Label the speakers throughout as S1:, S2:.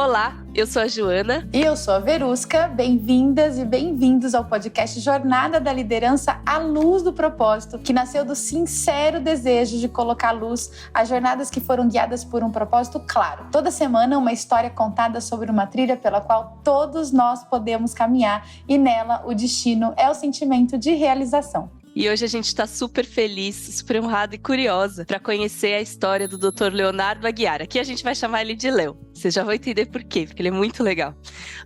S1: Olá, eu sou a Joana.
S2: E eu sou a Verusca. Bem-vindas e bem-vindos ao podcast Jornada da Liderança à Luz do Propósito, que nasceu do sincero desejo de colocar luz às jornadas que foram guiadas por um propósito claro. Toda semana, uma história contada sobre uma trilha pela qual todos nós podemos caminhar e nela o destino é o sentimento de realização.
S1: E hoje a gente está super feliz, super honrada e curiosa para conhecer a história do Dr. Leonardo Aguiar. Aqui a gente vai chamar ele de Léo. Vocês já vão entender por quê, porque ele é muito legal.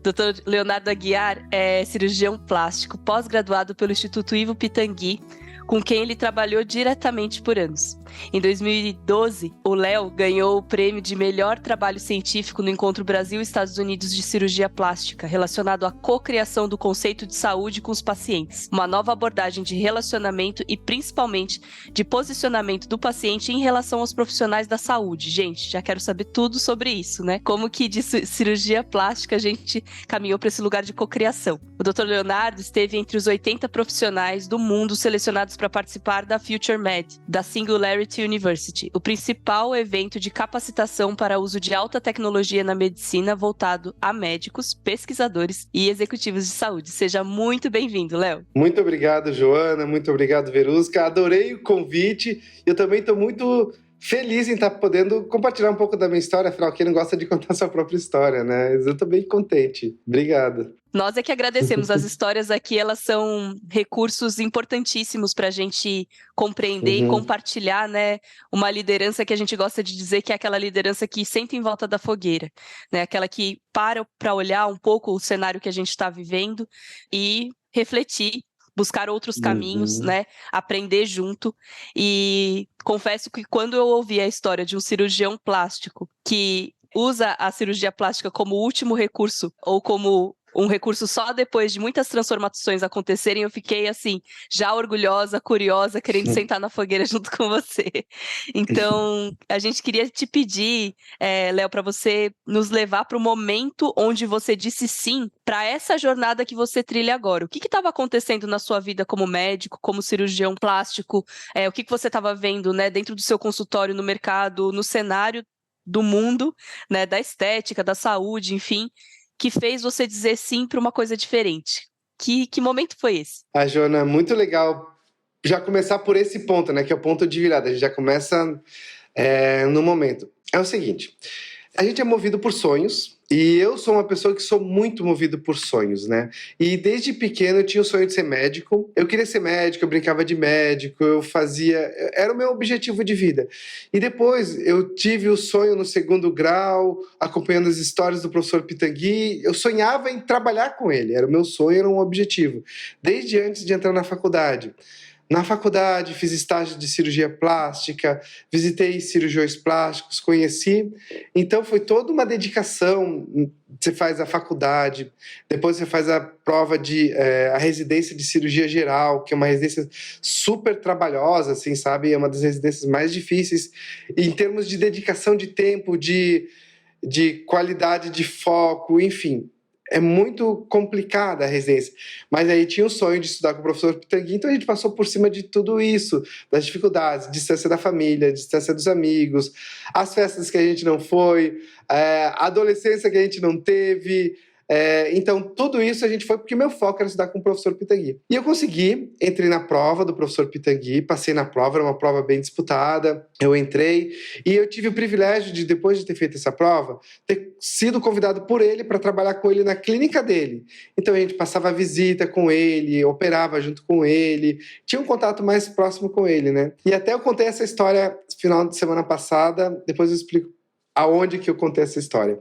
S1: Dr. Leonardo Aguiar é cirurgião plástico, pós-graduado pelo Instituto Ivo Pitangui, com quem ele trabalhou diretamente por anos. Em 2012, o Léo ganhou o prêmio de melhor trabalho científico no Encontro Brasil-Estados Unidos de Cirurgia Plástica, relacionado à cocriação do conceito de saúde com os pacientes, uma nova abordagem de relacionamento e, principalmente, de posicionamento do paciente em relação aos profissionais da saúde. Gente, já quero saber tudo sobre isso, né? Como que de cirurgia plástica a gente caminhou para esse lugar de cocriação. O Dr. Leonardo esteve entre os 80 profissionais do mundo selecionados para participar da Future Med, da Singularity University, o principal evento de capacitação para uso de alta tecnologia na medicina voltado a médicos, pesquisadores e executivos de saúde. Seja muito bem-vindo, Léo.
S3: Muito obrigado, Joana. Muito obrigado, Verusca. Adorei o convite. Eu também estou muito feliz em estar podendo compartilhar um pouco da minha história. Afinal, quem não gosta de contar sua própria história, né? Eu estou bem contente. Obrigado.
S1: Nós é que agradecemos. As histórias aqui, elas são recursos importantíssimos para a gente compreender e compartilhar, né? Uma liderança que a gente gosta de dizer que é aquela liderança que senta em volta da fogueira, né? Aquela que para olhar um pouco o cenário que a gente está vivendo e refletir, buscar outros caminhos, né? Aprender junto. E confesso que quando eu ouvi a história de um cirurgião plástico que usa a cirurgia plástica como último recurso ou como um recurso só depois de muitas transformações acontecerem, eu fiquei assim, já orgulhosa, curiosa, querendo sentar na fogueira junto com você. Então, a gente queria te pedir, Léo, para você nos levar para o momento onde você disse sim para essa jornada que você trilha agora. O que estava acontecendo na sua vida como médico, como cirurgião plástico? O que você estava vendo, né, dentro do seu consultório, no mercado, no cenário do mundo, né, da estética, da saúde, enfim, que fez você dizer sim para uma coisa diferente? Que momento foi esse?
S3: Joana, muito legal já começar por esse ponto, né? Que é o ponto de virada. A gente já começa no momento. É o seguinte, a gente é movido por sonhos e eu sou uma pessoa que sou muito movido por sonhos, né? E desde pequeno eu tinha o sonho de ser médico. Eu queria ser médico, eu brincava de médico, era o meu objetivo de vida. E depois eu tive o sonho no segundo grau, acompanhando as histórias do professor Pitangui. Eu sonhava em trabalhar com ele, era o meu sonho, era um objetivo, desde antes de entrar na faculdade. Na faculdade, fiz estágio de cirurgia plástica, visitei cirurgiões plásticos, conheci. Então, foi toda uma dedicação. Você faz a faculdade, depois você faz a prova a residência de cirurgia geral, que é uma residência super trabalhosa, assim, sabe? É uma das residências mais difíceis em termos de dedicação de tempo, de qualidade de foco, enfim. É muito complicada a residência, mas aí tinha o sonho de estudar com o professor Pitangui, então a gente passou por cima de tudo isso, das dificuldades, distância da família, distância dos amigos, as festas que a gente não foi, a adolescência que a gente não teve. Então tudo isso a gente foi porque meu foco era estudar com o professor Pitangui. E eu consegui, entrei na prova do professor Pitangui, passei na prova, era uma prova bem disputada, eu entrei e eu tive o privilégio de, depois de ter feito essa prova, ter sido convidado por ele para trabalhar com ele na clínica dele. Então a gente passava a visita com ele, operava junto com ele, tinha um contato mais próximo com ele, né? E até eu contei essa história no final de semana passada, depois eu explico aonde que eu contei essa história.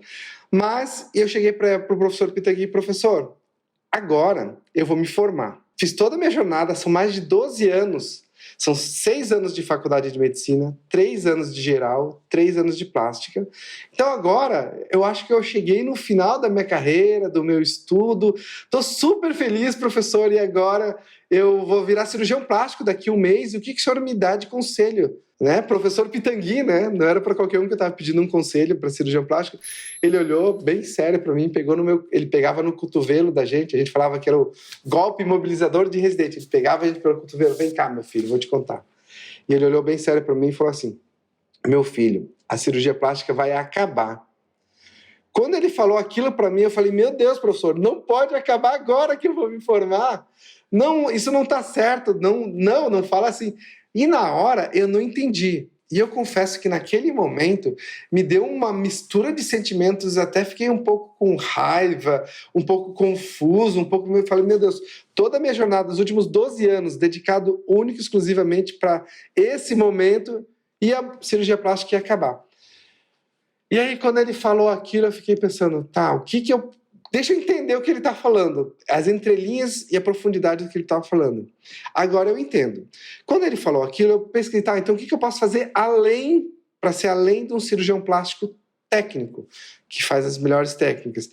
S3: Mas eu cheguei para o professor Pitangui, professor, agora eu vou me formar. Fiz toda a minha jornada, são mais de 12 anos. São 6 anos de faculdade de medicina, 3 anos de geral, 3 anos de plástica. Então agora, eu acho que eu cheguei no final da minha carreira, do meu estudo. Estou super feliz, professor, e agora eu vou virar cirurgião plástico daqui a um mês. E o que o senhor me dá de conselho? Né? Professor Pitangui, né? Não era para qualquer um que eu estava pedindo um conselho para cirurgião plástico. Ele olhou bem sério para mim, ele pegava no cotovelo da gente, a gente falava que era o golpe imobilizador de residente. Ele pegava a gente pelo cotovelo, vem cá, meu filho, vou te contar. E ele olhou bem sério para mim e falou assim: meu filho, a cirurgia plástica vai acabar. Quando ele falou aquilo para mim, eu falei, meu Deus, professor, não pode acabar agora que eu vou me formar. Não, isso não está certo, não fala assim. E na hora eu não entendi. E eu confesso que naquele momento me deu uma mistura de sentimentos, até fiquei um pouco com raiva, um pouco confuso, eu falei, meu Deus, toda a minha jornada, os últimos 12 anos, dedicado único e exclusivamente para esse momento, e a cirurgia plástica ia acabar. E aí, quando ele falou aquilo, eu fiquei pensando, tá, deixa eu entender o que ele está falando, as entrelinhas e a profundidade do que ele estava falando. Agora eu entendo. Quando ele falou aquilo, eu pensei, tá, então o que eu posso fazer para ser além de um cirurgião plástico técnico, que faz as melhores técnicas?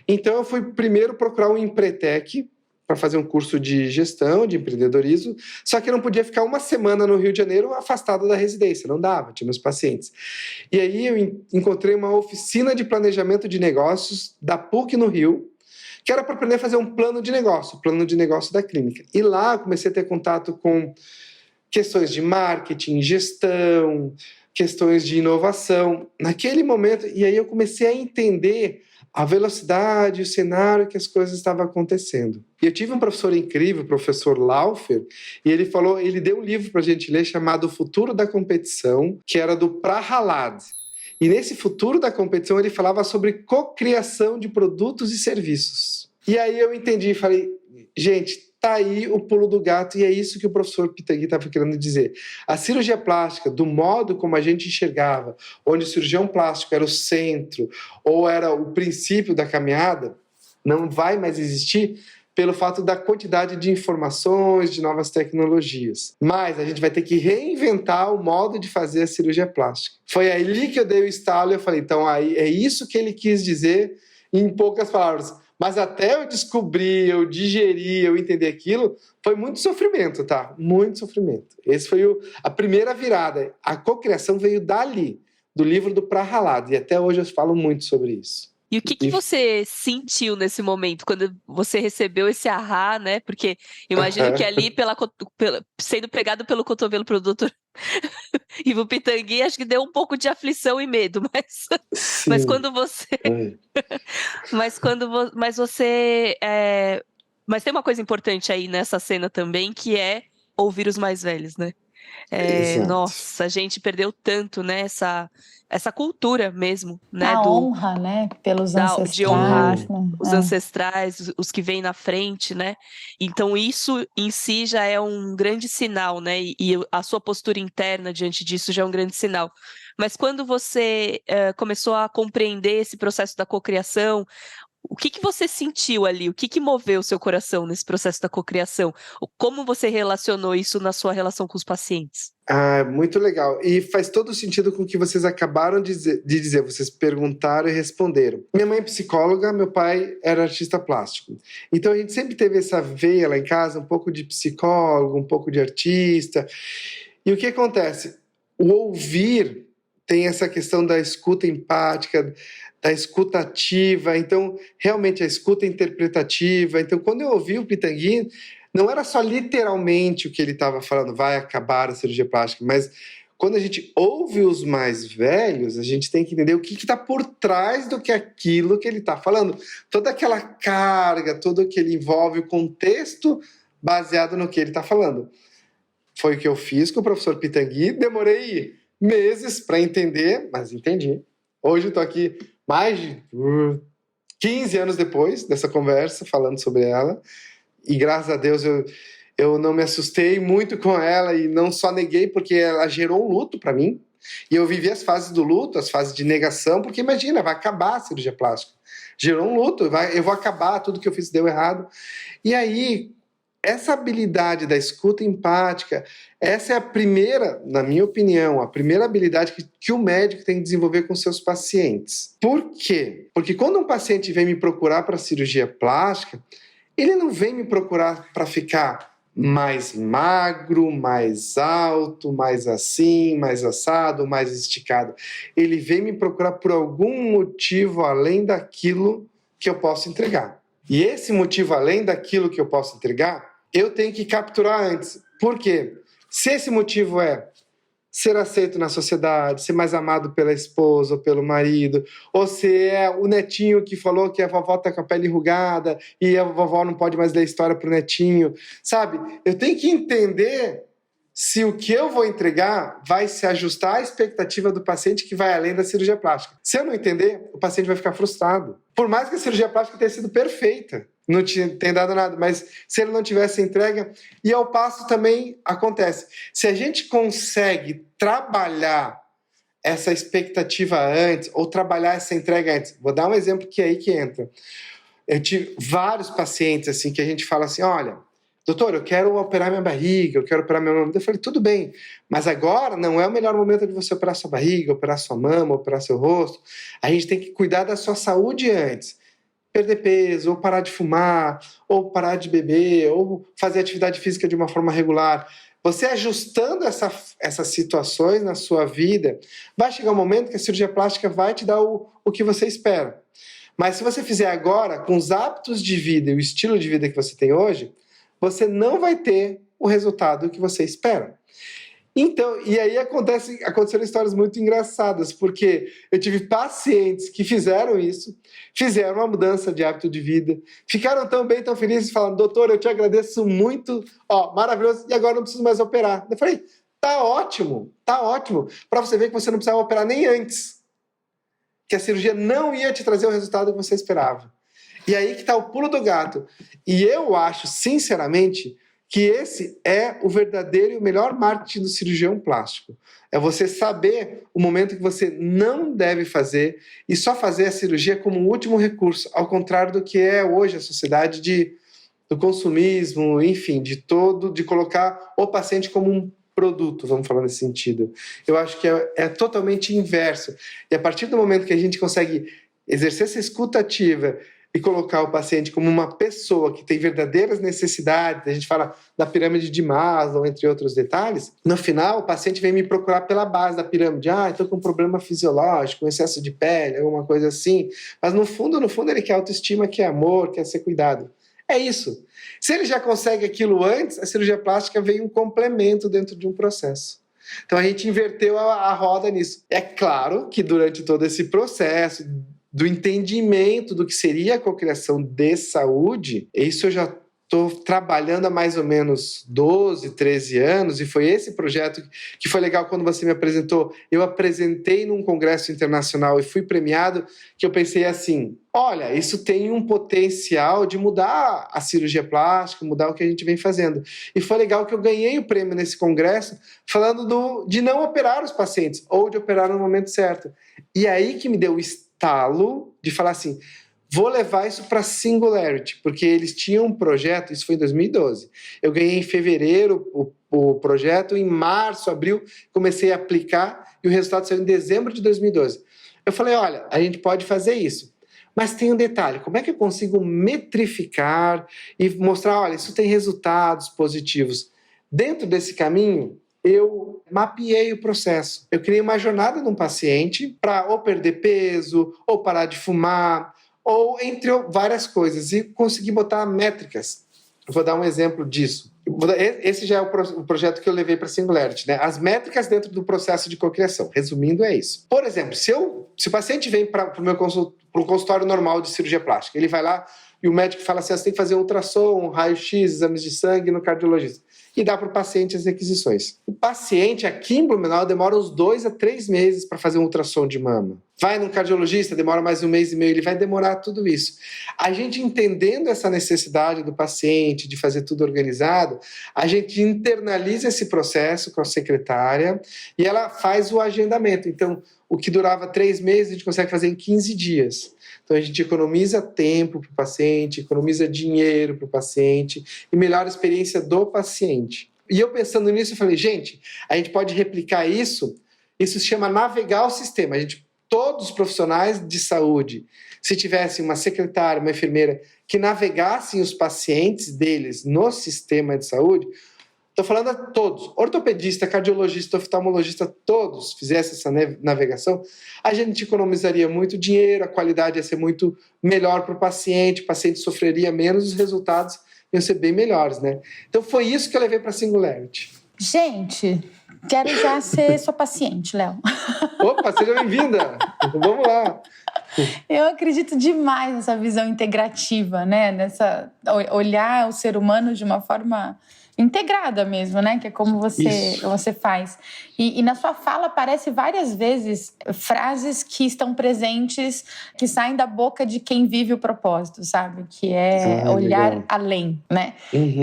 S3: Então eu fui primeiro procurar um Empretec, para fazer um curso de gestão, de empreendedorismo, só que eu não podia ficar uma semana no Rio de Janeiro afastado da residência, não dava, tinha meus pacientes. E aí eu encontrei uma oficina de planejamento de negócios da PUC no Rio, que era para aprender a fazer um plano de negócio da clínica. E lá eu comecei a ter contato com questões de marketing, gestão, questões de inovação. Naquele momento, e aí eu comecei a entender a velocidade, o cenário que as coisas estavam acontecendo. E eu tive um professor incrível, o professor Laufer, e ele deu um livro para a gente ler chamado O Futuro da Competição, que era do Prahalad. E nesse Futuro da Competição ele falava sobre cocriação de produtos e serviços. E aí eu entendi e falei, gente, tá aí o pulo do gato, e é isso que o professor Pitangui estava querendo dizer. A cirurgia plástica, do modo como a gente enxergava, onde o cirurgião plástico era o centro, ou era o princípio da caminhada, não vai mais existir pelo fato da quantidade de informações, de novas tecnologias. Mas a gente vai ter que reinventar o modo de fazer a cirurgia plástica. Foi ali que eu dei o estalo e eu falei, então aí é isso que ele quis dizer em poucas palavras. Mas até eu descobrir, eu digerir, eu entender aquilo, foi muito sofrimento, tá? Muito sofrimento. Esse foi a primeira virada. A cocriação veio dali, do livro do Prahalad, e até hoje eu falo muito sobre isso.
S1: E o que você sentiu nesse momento, quando você recebeu esse ahá, né? Porque imagino que ali, sendo pegado pelo cotovelo pelo doutor Ivo Pitangui, acho que deu um pouco de aflição e medo, mas quando você... Mas tem uma coisa importante aí nessa cena também, que é ouvir os mais velhos, né? Nossa, a gente perdeu tanto, né? Essa cultura mesmo, né?
S2: A honra, né? Pelos ancestrais.
S1: De honrar
S2: né?
S1: os ancestrais, os que vêm na frente, né? Então isso em si já é um grande sinal, né? E a sua postura interna diante disso já é um grande sinal. Mas quando você começou a compreender esse processo da cocriação, o que você sentiu ali? O que moveu o seu coração nesse processo da cocriação? Como você relacionou isso na sua relação com os pacientes?
S3: Muito legal. E faz todo sentido com o que vocês acabaram de dizer. Vocês perguntaram e responderam. Minha mãe é psicóloga, meu pai era artista plástico. Então a gente sempre teve essa veia lá em casa, um pouco de psicólogo, um pouco de artista. E o que acontece? O ouvir tem essa questão da escuta empática, da escuta ativa, então realmente a escuta interpretativa. Então quando eu ouvi o Pitangui, não era só literalmente o que ele estava falando, vai acabar a cirurgia plástica, mas quando a gente ouve os mais velhos, a gente tem que entender o que está por trás do que aquilo que ele está falando. Toda aquela carga, tudo o que ele envolve, o contexto baseado no que ele está falando. Foi o que eu fiz com o professor Pitangui, demorei meses para entender, mas entendi. Hoje eu estou aqui mais de 15 anos depois dessa conversa, falando sobre ela, e graças a Deus eu não me assustei muito com ela e não só neguei, porque ela gerou um luto para mim, e eu vivi as fases do luto, as fases de negação, porque imagina, vai acabar a cirurgia plástica. Gerou um luto, eu vou acabar, tudo que eu fiz deu errado. E aí, essa habilidade da escuta empática, essa é a primeira, na minha opinião, a primeira habilidade que o médico tem que desenvolver com seus pacientes. Por quê? Porque quando um paciente vem me procurar para cirurgia plástica, ele não vem me procurar para ficar mais magro, mais alto, mais assim, mais assado, mais esticado. Ele vem me procurar por algum motivo além daquilo que eu posso entregar. E esse motivo além daquilo que eu posso entregar, eu tenho que capturar antes. Por quê? Se esse motivo é ser aceito na sociedade, ser mais amado pela esposa ou pelo marido, ou ser o netinho que falou que a vovó tá com a pele enrugada e a vovó não pode mais ler história pro netinho, sabe? Eu tenho que entender se o que eu vou entregar vai se ajustar à expectativa do paciente que vai além da cirurgia plástica. Se eu não entender, o paciente vai ficar frustrado. Por mais que a cirurgia plástica tenha sido perfeita, não tenha dado nada, mas se ele não tivesse entrega, e ao passo também acontece. Se a gente consegue trabalhar essa expectativa antes, ou trabalhar essa entrega antes, vou dar um exemplo que é aí que entra. Eu tive vários pacientes assim que a gente fala assim, olha, doutor, eu quero operar minha barriga, eu quero operar minha mama. Eu falei, tudo bem, mas agora não é o melhor momento de você operar sua barriga, operar sua mama, operar seu rosto. A gente tem que cuidar da sua saúde antes. Perder peso, ou parar de fumar, ou parar de beber, ou fazer atividade física de uma forma regular. Você ajustando essas situações na sua vida, vai chegar um momento que a cirurgia plástica vai te dar o que você espera. Mas se você fizer agora, com os hábitos de vida e o estilo de vida que você tem hoje, você não vai ter o resultado que você espera. Então, e aí aconteceram histórias muito engraçadas, porque eu tive pacientes que fizeram isso, fizeram uma mudança de hábito de vida, ficaram tão bem, tão felizes, falando, doutor, eu te agradeço muito, maravilhoso, e agora não preciso mais operar. Eu falei, tá ótimo, para você ver que você não precisava operar nem antes, que a cirurgia não ia te trazer o resultado que você esperava. E aí que está o pulo do gato. E eu acho, sinceramente, que esse é o verdadeiro e o melhor marketing do cirurgião plástico. É você saber o momento que você não deve fazer e só fazer a cirurgia como um último recurso, ao contrário do que é hoje a sociedade do consumismo, enfim, de colocar o paciente como um produto, vamos falar nesse sentido. Eu acho que é totalmente inverso. E a partir do momento que a gente consegue exercer essa escuta ativa e colocar o paciente como uma pessoa que tem verdadeiras necessidades, a gente fala da pirâmide de Maslow, entre outros detalhes, no final o paciente vem me procurar pela base da pirâmide, estou com um problema fisiológico, um excesso de pele, alguma coisa assim, mas no fundo ele quer autoestima, quer amor, quer ser cuidado. É isso. Se ele já consegue aquilo antes, a cirurgia plástica vem um complemento dentro de um processo. Então a gente inverteu a roda nisso. É claro que durante todo esse processo do entendimento do que seria a cocriação de saúde, isso eu já estou trabalhando há mais ou menos 12, 13 anos, e foi esse projeto que foi legal quando você me apresentou. Eu apresentei num congresso internacional e fui premiado, que eu pensei assim, olha, isso tem um potencial de mudar a cirurgia plástica, mudar o que a gente vem fazendo. E foi legal que eu ganhei o prêmio nesse congresso falando de não operar os pacientes, ou de operar no momento certo. E aí que me deu o estalo de falar assim, vou levar isso para Singularity, porque eles tinham um projeto, isso foi em 2012. Eu ganhei em fevereiro o projeto, em março, abril, comecei a aplicar e o resultado saiu em dezembro de 2012. Eu falei, olha, a gente pode fazer isso, mas tem um detalhe, como é que eu consigo metrificar e mostrar, olha, isso tem resultados positivos? Dentro desse caminho, eu mapeei o processo. Eu criei uma jornada de um paciente para ou perder peso, ou parar de fumar, ou entre várias coisas, e consegui botar métricas. Eu vou dar um exemplo disso. Esse já é o projeto que eu levei para a Singularity, né? As métricas dentro do processo de cocriação. Resumindo, é isso. Por exemplo, se o paciente vem para o consultório normal de cirurgia plástica, ele vai lá e o médico fala assim, você tem que fazer um ultrassom, um raio-x, exames de sangue no cardiologista. E dá para o paciente as requisições. O paciente aqui em Blumenau demora uns 2 a 3 meses para fazer um ultrassom de mama. Vai no cardiologista, demora mais 1 mês e meio, ele vai demorar tudo isso. A gente entendendo essa necessidade do paciente de fazer tudo organizado, a gente internaliza esse processo com a secretária e ela faz o agendamento. Então, o que durava 3 meses, a gente consegue fazer em 15 dias. Então, a gente economiza tempo para o paciente, economiza dinheiro para o paciente e melhora a experiência do paciente. E eu pensando nisso, eu falei, gente, a gente pode replicar isso se chama navegar o sistema. Todos os profissionais de saúde, se tivessem uma secretária, uma enfermeira, que navegassem os pacientes deles no sistema de saúde, estou falando a todos, ortopedista, cardiologista, oftalmologista, todos fizessem essa navegação, a gente economizaria muito dinheiro, a qualidade ia ser muito melhor para o paciente sofreria menos, os resultados iam ser bem melhores, né? Então foi isso que eu levei para a Singularity.
S2: Gente, quero já ser sua paciente, Léo.
S3: Opa, seja bem-vinda! Vamos lá!
S2: Eu acredito demais nessa visão integrativa, né? Nessa olhar o ser humano de uma forma integrada mesmo, né? Que é como você faz. E na sua fala aparece várias vezes frases que estão presentes, que saem da boca de quem vive o propósito, sabe? Que é olhar legal. Além, né?
S3: Uhum.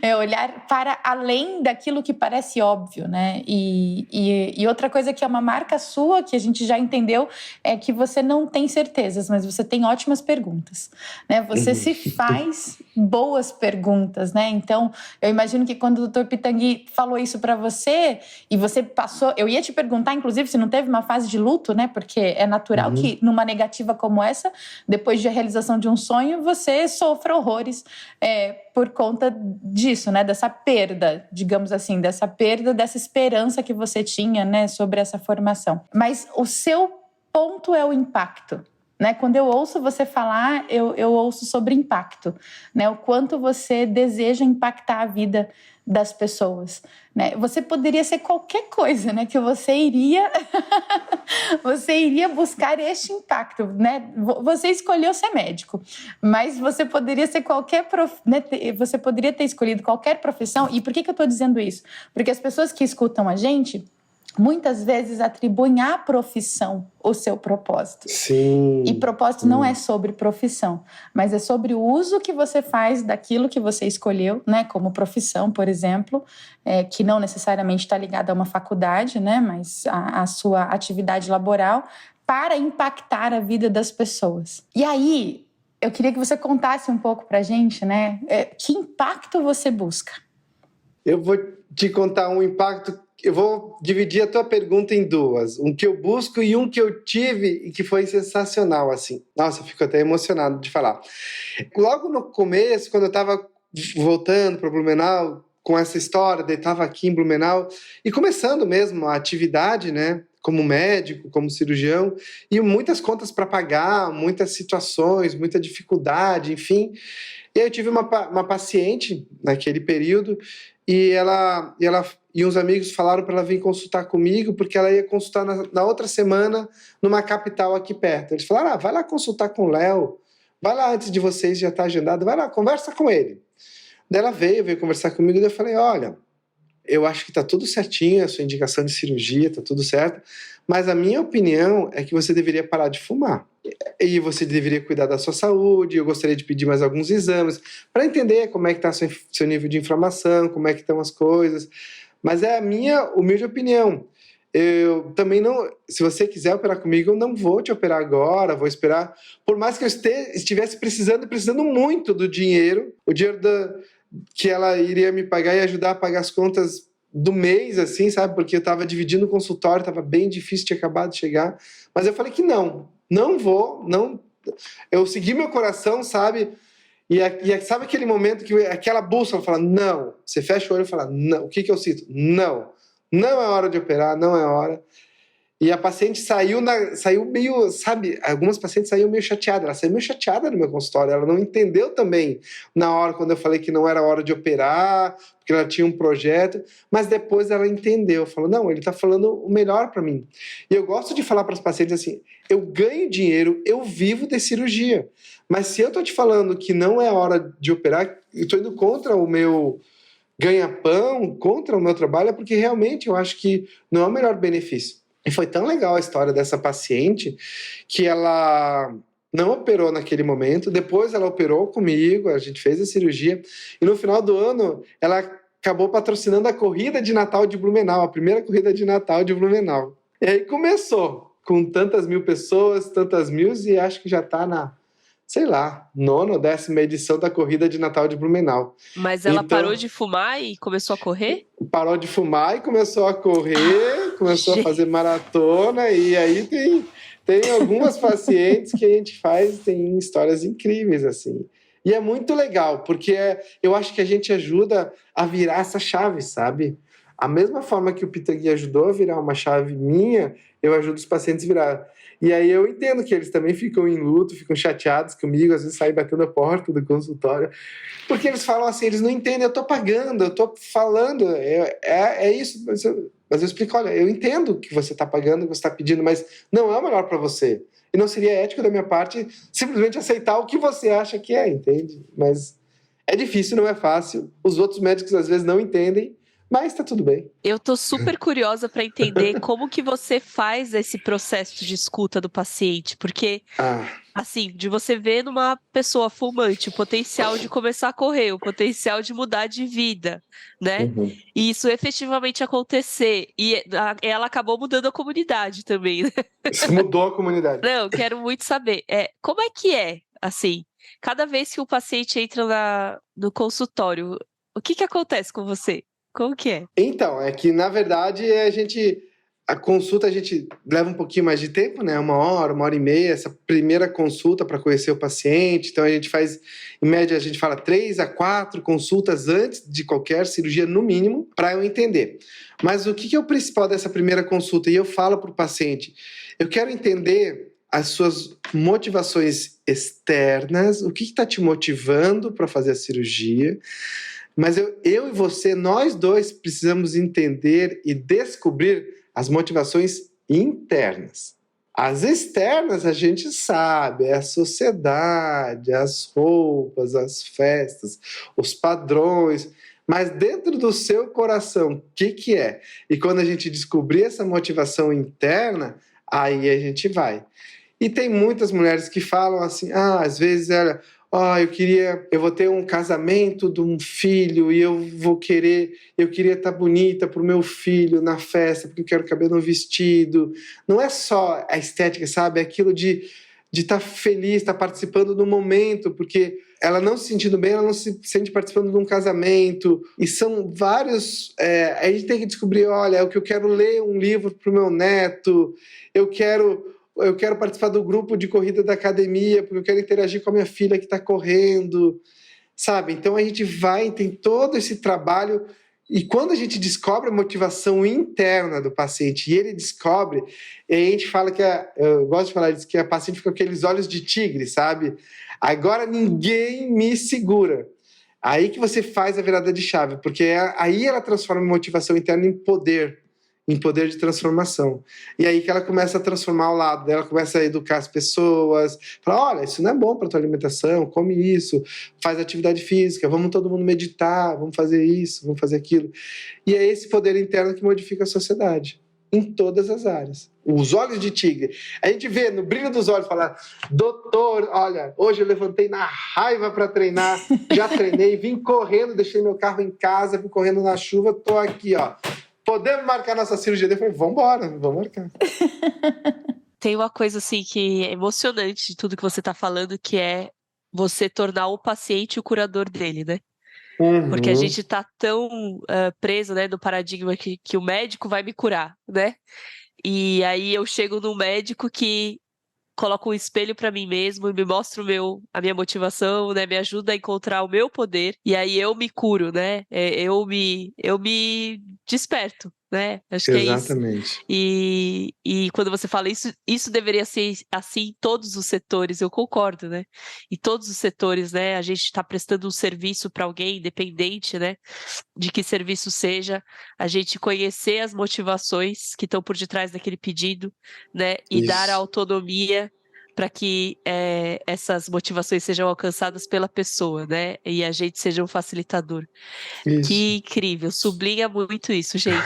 S2: É olhar para além daquilo que parece óbvio, né? E outra coisa que é uma marca sua, que a gente já entendeu, é que você não tem certezas, mas você tem ótimas perguntas, né? Você se faz boas perguntas, né? Então, eu imagino que quando o Dr. Pitangui falou isso para você, e você passou... Eu ia te perguntar, inclusive, se não teve uma fase de luto, né? Porque é natural que, numa negativa como essa, depois da realização de um sonho, você sofra horrores por conta disso, né? Dessa perda, digamos assim, dessa esperança que você tinha, né? Sobre essa formação. Mas o seu ponto é o impacto. Né? Quando eu ouço você falar, eu ouço sobre impacto, né? O quanto você deseja impactar a vida das pessoas, né? Você poderia ser qualquer coisa, né? Que você iria buscar este impacto, né? Você escolheu ser médico, mas você poderia ser né? Você poderia ter escolhido qualquer profissão. E por que eu estou dizendo isso? Porque as pessoas que escutam a gente muitas vezes atribuem à profissão o seu propósito.
S3: Sim.
S2: E propósito não é sobre profissão, mas é sobre o uso que você faz daquilo que você escolheu, né? Como profissão, por exemplo, que não necessariamente está ligada a uma faculdade, né? Mas a sua atividade laboral, para impactar a vida das pessoas. E aí, eu queria que você contasse um pouco pra gente, né? Que impacto você busca?
S3: Eu vou te contar um impacto. Eu vou dividir a tua pergunta em duas. Um que eu busco e um que eu tive e que foi sensacional, assim. Nossa, eu fico até emocionado de falar. Logo no começo, quando eu estava voltando para Blumenau, com essa história, eu estava aqui em Blumenau, e começando mesmo a atividade, né? Como médico, como cirurgião, e muitas contas para pagar, muitas situações, muita dificuldade, enfim. E aí eu tive uma paciente naquele período, e uns amigos falaram para ela vir consultar comigo, porque ela ia consultar na outra semana numa capital aqui perto. Eles falaram, vai lá consultar com o Léo, vai lá antes de vocês, já está agendado, vai lá, conversa com ele. Daí ela veio conversar comigo, e eu falei, olha, eu acho que está tudo certinho, a sua indicação de cirurgia, está tudo certo, mas a minha opinião é que você deveria parar de fumar. E você deveria cuidar da sua saúde, eu gostaria de pedir mais alguns exames, para entender como é que está seu nível de inflamação, como é que estão as coisas. Mas é a minha humilde opinião. Eu também não... Se você quiser operar comigo, eu não vou te operar agora, vou esperar. Por mais que eu estivesse precisando muito do dinheiro, o dinheiro que ela iria me pagar e ajudar a pagar as contas do mês, assim, sabe? Porque eu estava dividindo o consultório, estava bem difícil, tinha acabado de chegar. Mas eu falei que não vou, não. Eu segui meu coração, sabe? E sabe aquele momento que aquela bússola fala, não. Você fecha o olho e fala, não. O que eu sinto? Não. Não é hora de operar, não é hora. E a paciente saiu meio, sabe, algumas pacientes saíram meio chateadas. Ela saiu meio chateada no meu consultório. Ela não entendeu também na hora, quando eu falei que não era hora de operar, porque ela tinha um projeto. Mas depois ela entendeu. Falou, não, ele está falando o melhor para mim. E eu gosto de falar para os pacientes assim, eu ganho dinheiro, eu vivo de cirurgia. Mas se eu estou te falando que não é hora de operar, eu estou indo contra o meu ganha-pão, contra o meu trabalho, é porque realmente eu acho que não é o melhor benefício. E foi tão legal a história dessa paciente que ela não operou naquele momento, depois ela operou comigo, a gente fez a cirurgia, e no final do ano ela acabou patrocinando a corrida de Natal de Blumenau, a primeira corrida de Natal de Blumenau. E aí começou, com tantas mil pessoas, e acho que já está na, sei lá, 9ª ou 10ª edição da corrida de Natal de Blumenau.
S1: Mas ela parou de fumar e começou a correr?
S3: Parou de fumar e começou a correr, começou a fazer maratona, e aí tem algumas pacientes que a gente tem histórias incríveis, assim. E é muito legal, porque eu acho que a gente ajuda a virar essa chave, sabe? A mesma forma que o Pitangui ajudou a virar uma chave minha, eu ajudo os pacientes a virar. E aí eu entendo que eles também ficam em luto, ficam chateados comigo, às vezes saem batendo a porta do consultório, porque eles falam assim, eles não entendem, eu tô pagando, eu tô falando, é isso, mas eu explico, olha, eu entendo que você tá pagando, que você tá pedindo, mas não é o melhor para você. E não seria ético da minha parte simplesmente aceitar o que você acha que é, entende? Mas é difícil, não é fácil. Os outros médicos às vezes não entendem, mas tá tudo bem.
S1: Eu tô super curiosa para entender como que você faz esse processo de escuta do paciente, porque, assim, de você ver numa pessoa fumante o potencial de começar a correr, o potencial de mudar de vida, né?
S3: Uhum.
S1: E isso efetivamente acontecer. E ela acabou mudando a comunidade também, né?
S3: Isso mudou a comunidade.
S1: Não, quero muito saber. Como é que é, assim, cada vez que o paciente entra no consultório, o que acontece com você? Como que é?
S3: Então, é que na verdade a consulta a gente leva um pouquinho mais de tempo, né? 1 hora e meia, essa primeira consulta para conhecer o paciente. Então a gente faz, em média, a gente fala 3 a 4 consultas antes de qualquer cirurgia, no mínimo, para eu entender. Mas o que é o principal dessa primeira consulta? E eu falo para o paciente, eu quero entender as suas motivações externas, o que está te motivando para fazer a cirurgia. Mas eu e você, nós dois precisamos entender e descobrir as motivações internas. As externas a gente sabe, é a sociedade, as roupas, as festas, os padrões. Mas dentro do seu coração, o que é? E quando a gente descobrir essa motivação interna, aí a gente vai. E tem muitas mulheres que falam assim, às vezes eu vou ter um casamento de um filho e eu queria estar bonita para o meu filho na festa, porque eu quero caber no vestido. Não é só a estética, sabe? É aquilo de estar feliz, estar participando do momento, porque ela não se sentindo bem, ela não se sente participando de um casamento. E são vários... a gente tem que descobrir, olha, eu quero ler um livro para o meu neto, eu quero participar do grupo de corrida da academia, porque eu quero interagir com a minha filha que está correndo, sabe? Então a gente tem todo esse trabalho, e quando a gente descobre a motivação interna do paciente, e ele descobre, e a gente fala eu gosto de falar disso, que a paciente fica com aqueles olhos de tigre, sabe? Agora ninguém me segura. Aí que você faz a virada de chave, porque aí ela transforma a motivação interna em poder de transformação. E aí que ela começa a transformar o lado dela, começa a educar as pessoas, fala, olha, isso não é bom para tua alimentação, come isso, faz atividade física, vamos todo mundo meditar, vamos fazer isso, vamos fazer aquilo. E é esse poder interno que modifica a sociedade, em todas as áreas. Os olhos de tigre. A gente vê no brilho dos olhos, falar, doutor, olha, hoje eu levantei na raiva para treinar, já treinei, vim correndo, deixei meu carro em casa, vim correndo na chuva, tô aqui, ó. Podemos marcar nossa cirurgia? Eu falei, vamos marcar.
S1: Tem uma coisa assim que é emocionante de tudo que você está falando, que é você tornar o paciente o curador dele, né?
S3: Uhum.
S1: Porque a gente está tão preso, né, no paradigma que o médico vai me curar, né? E aí eu chego num médico que coloca um espelho para mim mesmo e me mostra a minha motivação, né? Me ajuda a encontrar o meu poder e aí eu me curo, né? Eu me desperto, né? Acho que
S3: Exatamente.
S1: é isso. E quando você fala isso deveria ser assim em todos os setores, eu concordo, né? Em todos os setores, né? A gente está prestando um serviço para alguém, independente, né? De que serviço seja, a gente conhecer as motivações que estão por detrás daquele pedido, né? E dar a autonomia para que essas motivações sejam alcançadas pela pessoa, né? E a gente seja um facilitador. Isso. Que incrível, sublinha muito isso, gente,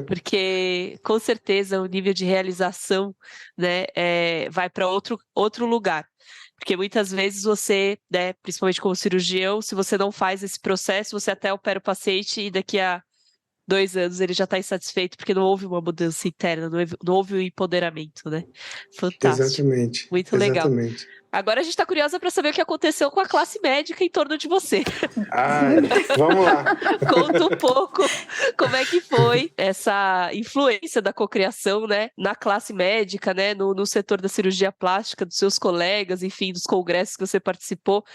S1: porque com certeza o nível de realização, né, vai para outro lugar. Porque muitas vezes você, né, principalmente como cirurgião, se você não faz esse processo, você até opera o paciente e daqui a 2 anos ele já está insatisfeito porque não houve uma mudança interna, não houve um empoderamento, né? Fantástico.
S3: Exatamente.
S1: Muito legal. Agora a gente está curiosa para saber o que aconteceu com a classe médica em torno de você.
S3: Vamos lá.
S1: Conta um pouco como é que foi essa influência da cocriação, né, na classe médica, né, no setor da cirurgia plástica, dos seus colegas, enfim, dos congressos que você participou.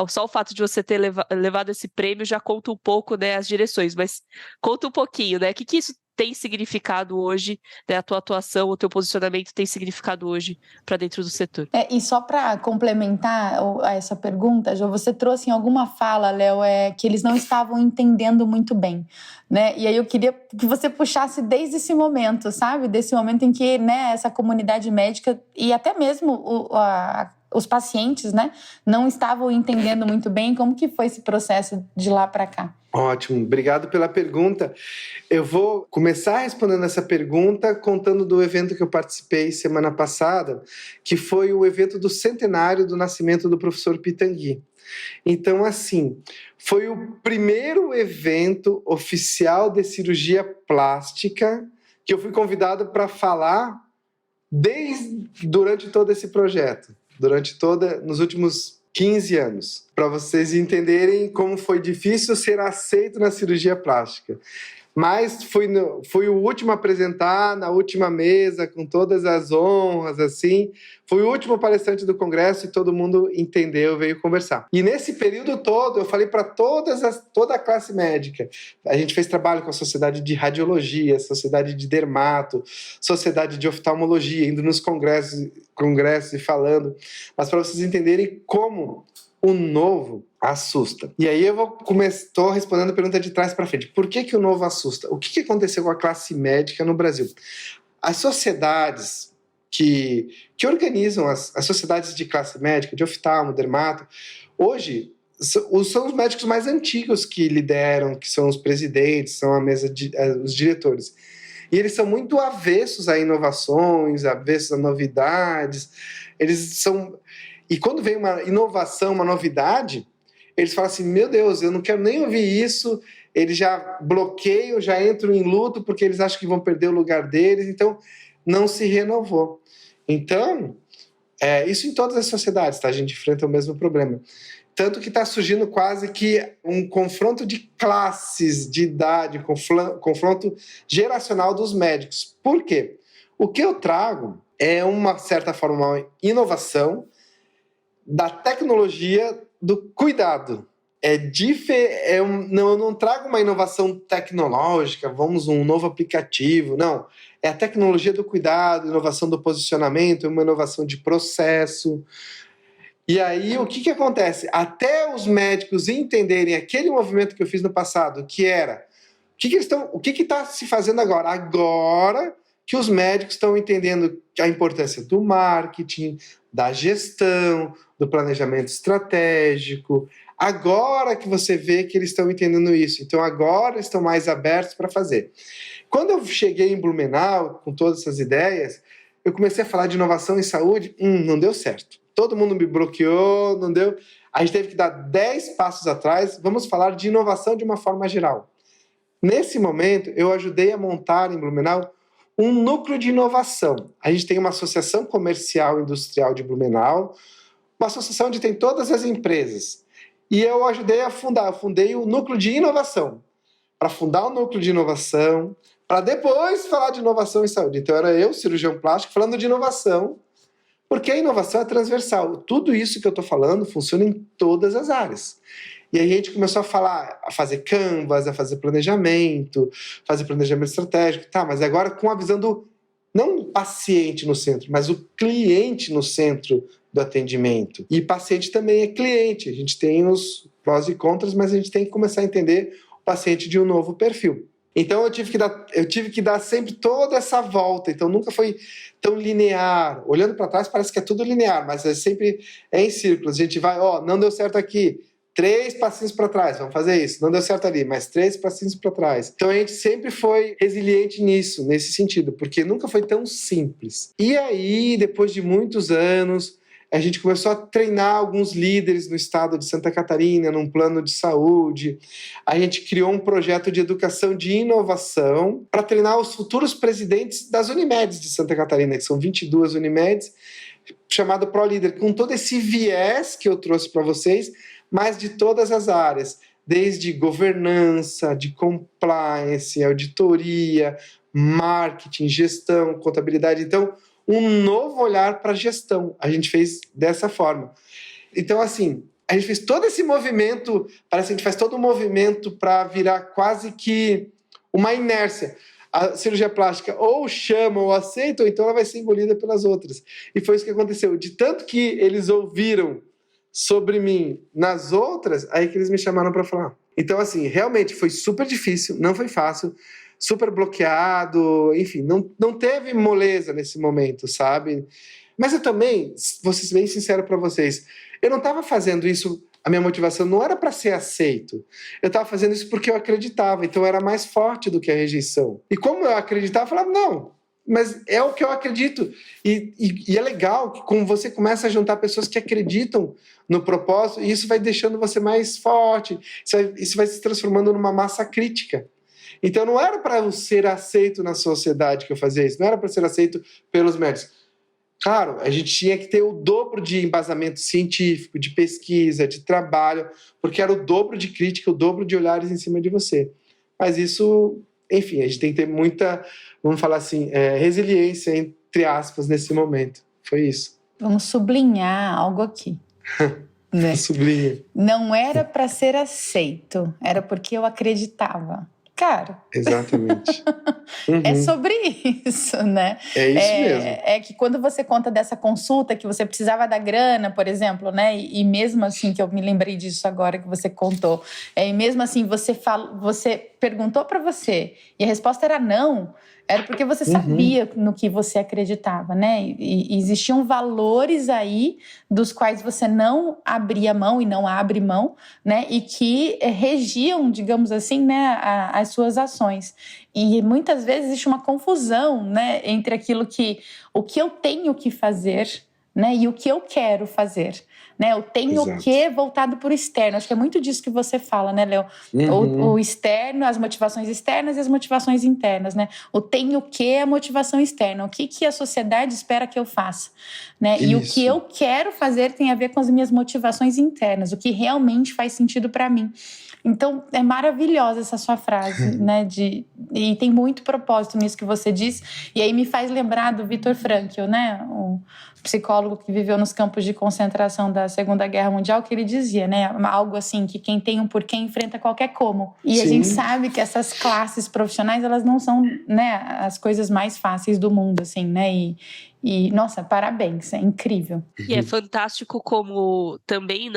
S1: Só o fato de você ter levado esse prêmio já conta um pouco, né, as direções, mas conta um pouquinho, né, o que isso tem significado hoje, né, a tua atuação, o teu posicionamento tem significado hoje para dentro do setor.
S2: E só para complementar essa pergunta, Jo, você trouxe em alguma fala, Léo, que eles não estavam entendendo muito bem, né? E aí eu queria que você puxasse desde esse momento, sabe? Desse momento em que, né, essa comunidade médica e até mesmo os pacientes, né, não estavam entendendo muito bem. Como que foi esse processo de lá para cá?
S3: Ótimo, obrigado pela pergunta. Eu vou começar respondendo essa pergunta contando do evento que eu participei semana passada, que foi o evento do centenário do nascimento do professor Pitangui. Então, assim, foi o primeiro evento oficial de cirurgia plástica que eu fui convidado para falar durante todo esse projeto, nos últimos 15 anos, para vocês entenderem como foi difícil ser aceito na cirurgia plástica. Mas fui o último a apresentar, na última mesa, com todas as honras, assim. Fui o último palestrante do congresso e todo mundo entendeu, veio conversar. E nesse período todo, eu falei para toda a classe médica. A gente fez trabalho com a Sociedade de Radiologia, Sociedade de Dermato, Sociedade de Oftalmologia, indo nos congressos e falando. Mas para vocês entenderem como o novo assusta. E aí eu estou respondendo a pergunta de trás para frente. Por que o novo assusta? O que aconteceu com a classe médica no Brasil? As sociedades que organizam as sociedades de classe médica, de oftalmo, dermato, hoje são os médicos mais antigos que lideram, que são os presidentes, são os diretores. E eles são muito avessos a inovações, avessos a novidades. E quando vem uma inovação, uma novidade, eles falam assim, meu Deus, eu não quero nem ouvir isso, eles já bloqueiam, já entram em luto porque eles acham que vão perder o lugar deles, então não se renovou. Então, isso em todas as sociedades, tá? A gente enfrenta o mesmo problema. Tanto que está surgindo quase que um confronto de classes, de idade, confronto geracional dos médicos. Por quê? O que eu trago é, uma certa forma, uma inovação da tecnologia do cuidado. Eu não trago uma inovação tecnológica, um novo aplicativo, não. É a tecnologia do cuidado, inovação do posicionamento, uma inovação de processo. E aí, o que acontece? Até os médicos entenderem aquele movimento que eu fiz no passado, que era, o que está se fazendo agora? Agora que os médicos estão entendendo a importância do marketing, da gestão, do planejamento estratégico. Agora que você vê que eles estão entendendo isso. Então, agora eles estão mais abertos para fazer. Quando eu cheguei em Blumenau, com todas essas ideias, eu comecei a falar de inovação em saúde, não deu certo. Todo mundo me bloqueou, não deu. A gente teve que dar 10 passos atrás. Vamos falar de inovação de uma forma geral. Nesse momento, eu ajudei a montar em Blumenau um núcleo de inovação. A gente tem uma associação comercial industrial de Blumenau, uma associação onde tem todas as empresas. E eu ajudei a fundar, eu fundei o núcleo de inovação. Para fundar o núcleo de inovação, para depois falar de inovação em saúde. Então era eu, cirurgião plástico, falando de inovação, porque a inovação é transversal. Tudo isso que eu estou falando funciona em todas as áreas. E aí a gente começou a fazer canvas, a fazer planejamento estratégico. Tá, mas agora com a visão do, não o paciente no centro, mas o cliente no centro do atendimento. E paciente também é cliente. A gente tem os prós e contras, mas a gente tem que começar a entender o paciente de um novo perfil. Então eu tive que dar sempre toda essa volta. Então nunca foi tão linear. Olhando para trás parece que é tudo linear, mas sempre em círculos. A gente vai, não deu certo aqui. 3 passinhos para trás, vamos fazer isso. Não deu certo ali, mas 3 passinhos para trás. Então a gente sempre foi resiliente nesse sentido, porque nunca foi tão simples. E aí, depois de muitos anos, a gente começou a treinar alguns líderes no estado de Santa Catarina, num plano de saúde. A gente criou um projeto de educação de inovação para treinar os futuros presidentes das Unimedes de Santa Catarina, que são 22 Unimedes, chamado ProLíder, com todo esse viés que eu trouxe para vocês, mas de todas as áreas, desde governança, de compliance, auditoria, marketing, gestão, contabilidade. Então, um novo olhar para a gestão. A gente fez dessa forma. Então, assim, a gente fez todo esse movimento, parece que a gente faz todo um movimento para virar quase que uma inércia. a cirurgia plástica ou chama ou aceita, ou então ela vai ser engolida pelas outras. E foi isso que aconteceu. De tanto que eles ouviram sobre mim nas outras, aí que eles me chamaram para falar. Então, assim, realmente foi super difícil, não foi fácil, super bloqueado, enfim, não teve moleza nesse momento, sabe? Mas eu também, vou ser bem sincero para vocês, eu não estava fazendo isso, a minha motivação não era para ser aceito. Eu estava fazendo isso porque eu acreditava, então era mais forte do que a rejeição. E como eu acreditava, eu falava, não, mas é o que eu acredito. E é legal que como você começa a juntar pessoas que acreditam no propósito, e isso vai deixando você mais forte, isso vai se transformando numa massa crítica. Então não era para eu ser aceito na sociedade que eu fazia isso, não era para ser aceito pelos médicos. Claro, a gente tinha que ter o dobro de embasamento científico, de pesquisa, de trabalho, porque era o dobro de crítica, o dobro de olhares em cima de você. Mas isso, enfim, a gente tem que ter muita, vamos falar assim, resiliência, entre aspas, nesse momento. Foi isso.
S2: Vamos sublinhar algo aqui. Né?
S3: Sublinha.
S2: Não era para ser aceito, era porque eu acreditava. Cara,
S3: exatamente.
S2: É sobre isso, né?
S3: É isso mesmo.
S2: É que quando você conta dessa consulta que você precisava da grana, por exemplo, né? E mesmo assim, que eu me lembrei disso agora que você contou, e mesmo assim você perguntou para você e a resposta era não, era porque você sabia no que você acreditava, né? E existiam valores aí dos quais você não abria mão e não abre mão, né? E que regiam, digamos assim, né, as suas ações. E muitas vezes existe uma confusão, né, entre o que eu tenho que fazer, né, e o que eu quero fazer. Né, eu tenho o que voltado para o externo. Acho que é muito disso que você fala, né, Léo? O externo, as motivações externas e as motivações internas, né? O tenho o que é a motivação externa. O que a sociedade espera que eu faça, né? E o que eu quero fazer tem a ver com as minhas motivações internas, o que realmente faz sentido para mim. Então, é maravilhosa essa sua frase, né? E tem muito propósito nisso que você diz. E aí me faz lembrar do Viktor Frankl, né? O psicólogo que viveu nos campos de concentração da Segunda Guerra Mundial, que ele dizia, né? Algo assim, que quem tem um porquê enfrenta qualquer como. E a gente sabe que essas classes profissionais, elas não são, né, as coisas mais fáceis do mundo, assim, né? E nossa, parabéns, é incrível.
S1: E é fantástico como também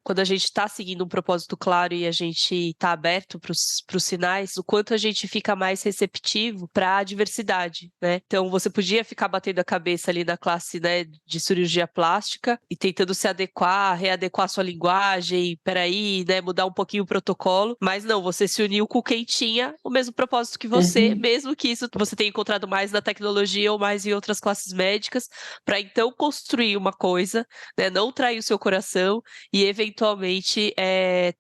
S1: quando a gente está seguindo um propósito claro e a gente está aberto para os sinais, o quanto a gente fica mais receptivo para a diversidade, né? Então, você podia ficar batendo a cabeça ali na classe, né, de cirurgia plástica e tentando se adequar, readequar sua linguagem, peraí, né, mudar um pouquinho o protocolo, mas não, você se uniu com quem tinha o mesmo propósito que você, mesmo que isso você tenha encontrado mais na tecnologia ou mais em outras classes médicas, para então construir uma coisa, né, não trair o seu coração e eventualmente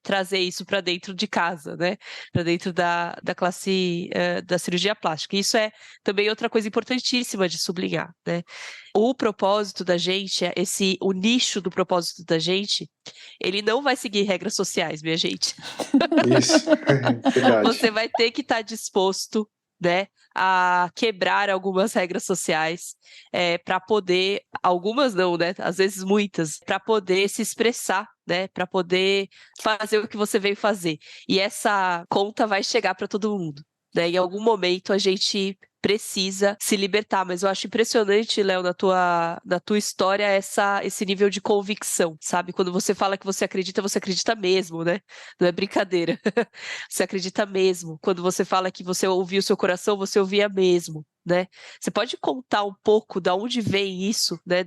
S1: trazer isso para dentro de casa, né? Para dentro da classe da cirurgia plástica. Isso é também outra coisa importantíssima de sublinhar, né? O propósito da gente, o nicho do propósito da gente, ele não vai seguir regras sociais, minha gente.
S3: Isso, verdade.
S1: Você vai ter que estar disposto, né, a quebrar algumas regras sociais para poder, algumas não, né, às vezes muitas, para poder se expressar, né, para poder fazer o que você veio fazer. E essa conta vai chegar para todo mundo, né? Em algum momento a gente precisa se libertar, mas eu acho impressionante, Léo, na tua história, esse nível de convicção, sabe? Quando você fala que você acredita mesmo, né? Não é brincadeira. Você acredita mesmo. Quando você fala que você ouviu o seu coração, você ouvia mesmo, né? Você pode contar um pouco da onde vem isso, né?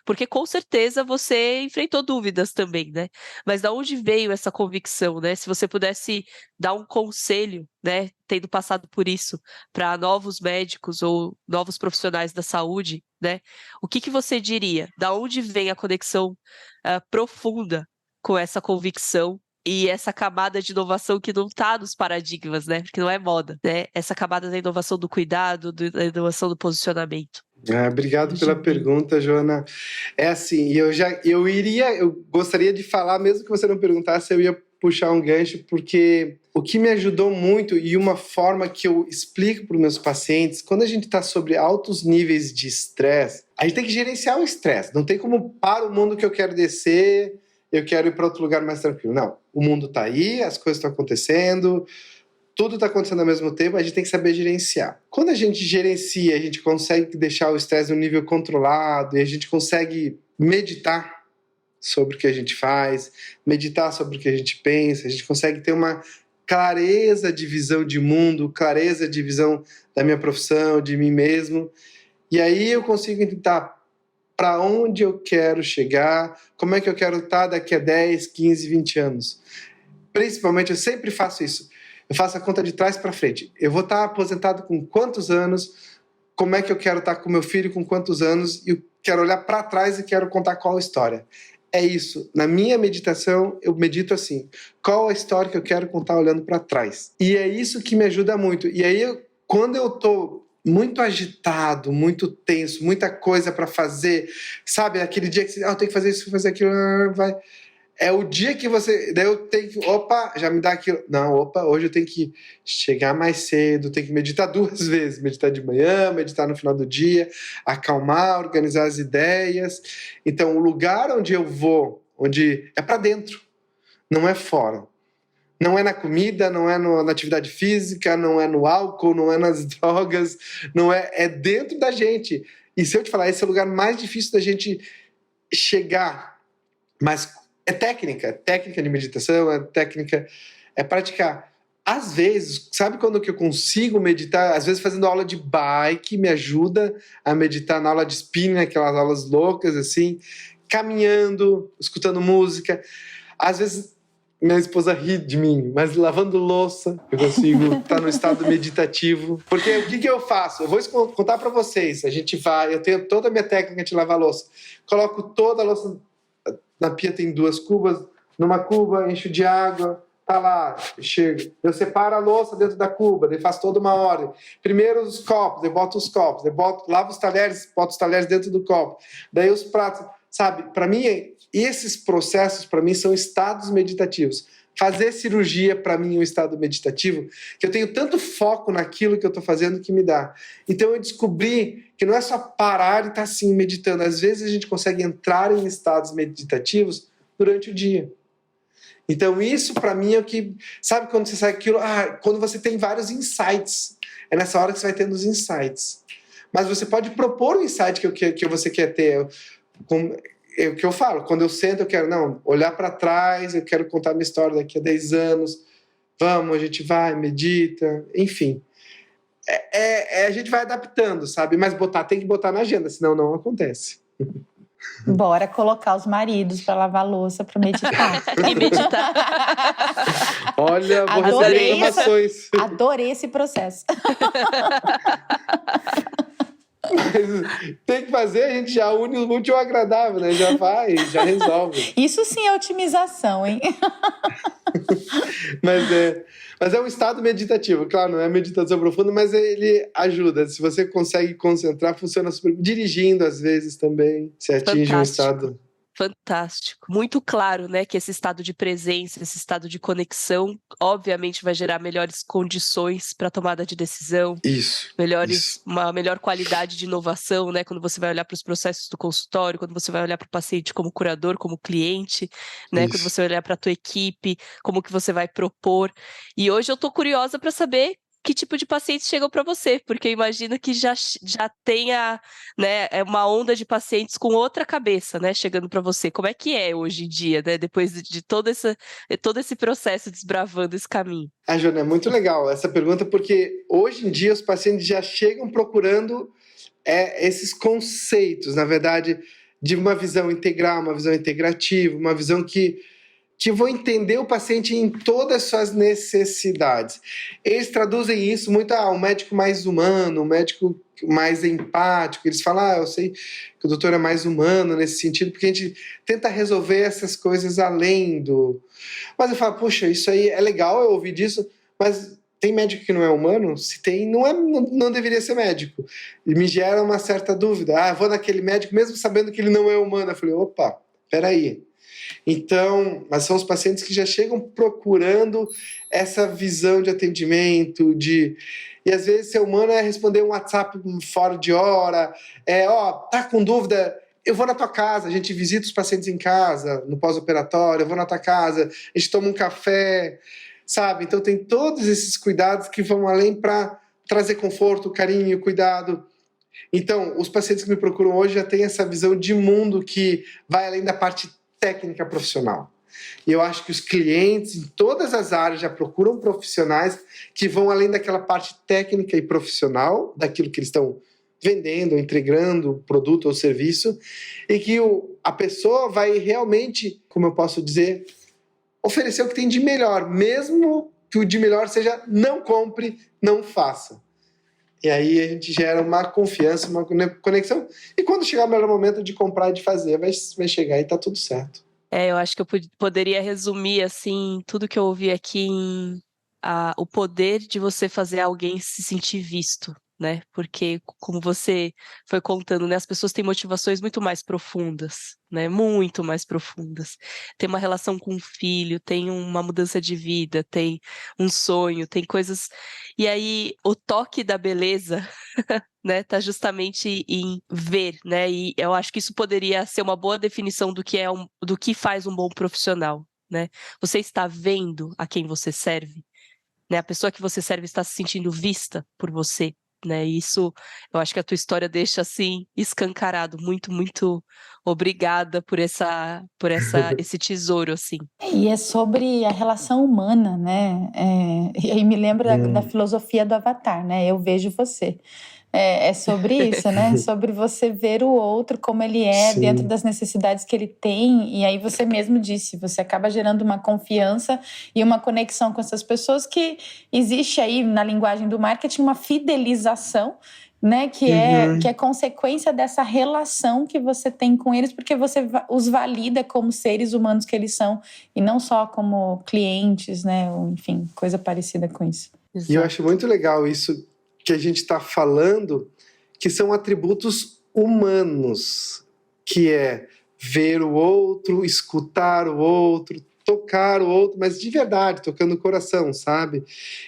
S1: Porque com certeza você enfrentou dúvidas também, né? Mas da onde veio essa convicção, né? Se você pudesse dar um conselho, né, tendo passado por isso, para novos médicos ou novos profissionais da saúde, né? O que você diria? Da onde vem a conexão profunda com essa convicção e essa camada de inovação que não está nos paradigmas, né? Porque não é moda, né? Essa camada da inovação do cuidado, da inovação do posicionamento.
S3: Obrigado pela pergunta, Joana. É assim, eu gostaria de falar, mesmo que você não perguntasse, eu ia puxar um gancho, porque o que me ajudou muito e uma forma que eu explico para os meus pacientes, quando a gente está sobre altos níveis de estresse, a gente tem que gerenciar o estresse. Não tem como para o mundo que eu quero descer, eu quero ir para outro lugar mais tranquilo. Não, o mundo está aí, as coisas estão acontecendo, tudo está acontecendo ao mesmo tempo, a gente tem que saber gerenciar. Quando a gente gerencia, a gente consegue deixar o estresse no nível controlado e a gente consegue meditar sobre o que a gente faz, meditar sobre o que a gente pensa, a gente consegue ter uma clareza de visão de mundo, clareza de visão da minha profissão, de mim mesmo. E aí eu consigo tentar para onde eu quero chegar, como é que eu quero estar daqui a 10, 15, 20 anos. Principalmente, eu sempre faço isso. Eu faço a conta de trás para frente. Eu vou estar aposentado com quantos anos, como é que eu quero estar com meu filho com quantos anos, e eu quero olhar para trás e quero contar qual a história. É isso. Na minha meditação, eu medito assim. Qual a história que eu quero contar olhando para trás? E é isso que me ajuda muito. E aí, quando eu tô muito agitado, muito tenso, muita coisa para fazer, sabe? Aquele dia que você, eu tenho que fazer isso, fazer aquilo, vai... É o dia que você... Daí eu tenho que... Opa, já me dá aquilo... Não, opa, hoje eu tenho que chegar mais cedo, tenho que meditar 2 vezes. Meditar de manhã, meditar no final do dia, acalmar, organizar as ideias. Então, o lugar onde eu vou, onde é para dentro, não é fora. Não é na comida, não é na atividade física, não é no álcool, não é nas drogas, não é... É dentro da gente. E se eu te falar, esse é o lugar mais difícil da gente chegar, mas... É técnica de meditação, é praticar. Às vezes, sabe quando que eu consigo meditar? Às vezes fazendo aula de bike me ajuda a meditar na aula de spinning, aquelas aulas loucas assim, caminhando, escutando música. Às vezes minha esposa ri de mim, mas lavando louça eu consigo estar no estado meditativo. Porque o que eu faço? Eu vou contar para vocês. Eu tenho toda a minha técnica de lavar louça. Coloco toda a louça... Na pia tem 2 cubas, numa cuba encho de água, tá lá, chego. Eu separo a louça dentro da cuba, daí faço toda uma ordem. Primeiro os copos, daí boto os copos, daí lavo os talheres, boto os talheres dentro do copo. Daí os pratos, sabe? Para mim, esses processos, para mim, são estados meditativos. Fazer cirurgia, para mim, é um estado meditativo, que eu tenho tanto foco naquilo que eu estou fazendo que me dá. Então, eu descobri que não é só parar e estar assim, meditando. Às vezes, a gente consegue entrar em estados meditativos durante o dia. Então, isso, para mim, é o que... Sabe quando você sai aquilo? Quando você tem vários insights. É nessa hora que você vai tendo os insights. Mas você pode propor um insight que você quer ter. É o que eu falo, quando eu sento eu quero olhar para trás, eu quero contar minha história daqui a 10 anos, vamos, a gente vai, medita, enfim. A gente vai adaptando, sabe? Mas tem que botar na agenda, senão não acontece.
S2: Bora colocar os maridos para lavar louça para meditar.
S1: E meditar.
S3: Olha, vou receber informações.
S2: Adorei esse processo.
S3: Mas tem que fazer, a gente já une o útil ao agradável, né? Já vai, já resolve.
S2: Isso sim é otimização, hein?
S3: Mas é um estado meditativo, claro, não é meditação profunda, mas ele ajuda. Se você consegue concentrar, funciona super. Dirigindo, às vezes, também, se atinge um estado...
S1: Fantástico. Muito claro, né, que esse estado de presença, esse estado de conexão, obviamente vai gerar melhores condições para a tomada de decisão.
S3: Isso.
S1: Uma melhor qualidade de inovação, né, quando você vai olhar para os processos do consultório, quando você vai olhar para o paciente como curador, como cliente, né, quando você vai olhar para a tua equipe, como que você vai propor. E hoje eu estou curiosa para saber que tipo de pacientes chegam para você, porque eu imagino que já tenha, né, uma onda de pacientes com outra cabeça, né, chegando para você. Como é que é hoje em dia, né, depois de todo esse processo desbravando esse caminho?
S3: Jana, é muito legal essa pergunta, porque hoje em dia os pacientes já chegam procurando esses conceitos, na verdade, de uma visão integral, uma visão integrativa, uma visão que vou entender o paciente em todas as suas necessidades. Eles traduzem isso muito um médico mais humano, um médico mais empático. Eles falam, eu sei que o doutor é mais humano nesse sentido, porque a gente tenta resolver essas coisas além do... Mas eu falo, puxa, isso aí é legal eu ouvir disso, mas tem médico que não é humano? Se tem, não deveria ser médico. E me gera uma certa dúvida. Vou naquele médico mesmo sabendo que ele não é humano. Eu falei, opa, peraí. Então, mas são os pacientes que já chegam procurando essa visão de atendimento, e às vezes ser humano é responder um WhatsApp fora de hora, tá com dúvida, eu vou na tua casa, a gente visita os pacientes em casa, no pós-operatório, eu vou na tua casa, a gente toma um café, sabe? Então tem todos esses cuidados que vão além para trazer conforto, carinho, cuidado. Então, os pacientes que me procuram hoje já têm essa visão de mundo que vai além da parte técnica profissional. E eu acho que os clientes em todas as áreas já procuram profissionais que vão além daquela parte técnica e profissional, daquilo que eles estão vendendo, entregando produto ou serviço, e que a pessoa vai realmente, como eu posso dizer, oferecer o que tem de melhor, mesmo que o de melhor seja não compre, não faça. E aí a gente gera uma confiança, uma conexão, e quando chegar o melhor momento de comprar e de fazer, vai chegar e tá tudo certo.
S1: Eu acho que eu poderia resumir, assim, tudo que eu ouvi aqui em o poder de você fazer alguém se sentir visto, né? Porque, como você foi contando, né, as pessoas têm motivações muito mais profundas, né? Muito mais profundas. Tem uma relação com o filho, tem uma mudança de vida, tem um sonho, tem coisas... E aí, o toque da beleza... né, tá justamente em ver, né, e eu acho que isso poderia ser uma boa definição do que faz um bom profissional, né? Você está vendo a quem você serve, né? A pessoa que você serve está se sentindo vista por você, né? E isso, eu acho que a tua história deixa assim escancarado. Muito, muito obrigada por esse tesouro, assim.
S2: E é sobre a relação humana, né? E aí me lembra da filosofia do Avatar, né? Eu vejo você. É sobre isso, né? Sobre você ver o outro como ele é, sim, dentro das necessidades que ele tem. E aí você mesmo disse, você acaba gerando uma confiança e uma conexão com essas pessoas, que existe aí na linguagem do marketing uma fidelização, né, que é consequência dessa relação que você tem com eles, porque você os valida como seres humanos que eles são, e não só como clientes, né, ou, enfim, coisa parecida com isso.
S3: E eu acho muito legal isso que a gente está falando, que são atributos humanos, que é ver o outro, escutar o outro, tocar o outro, mas de verdade, tocando o coração, sabe?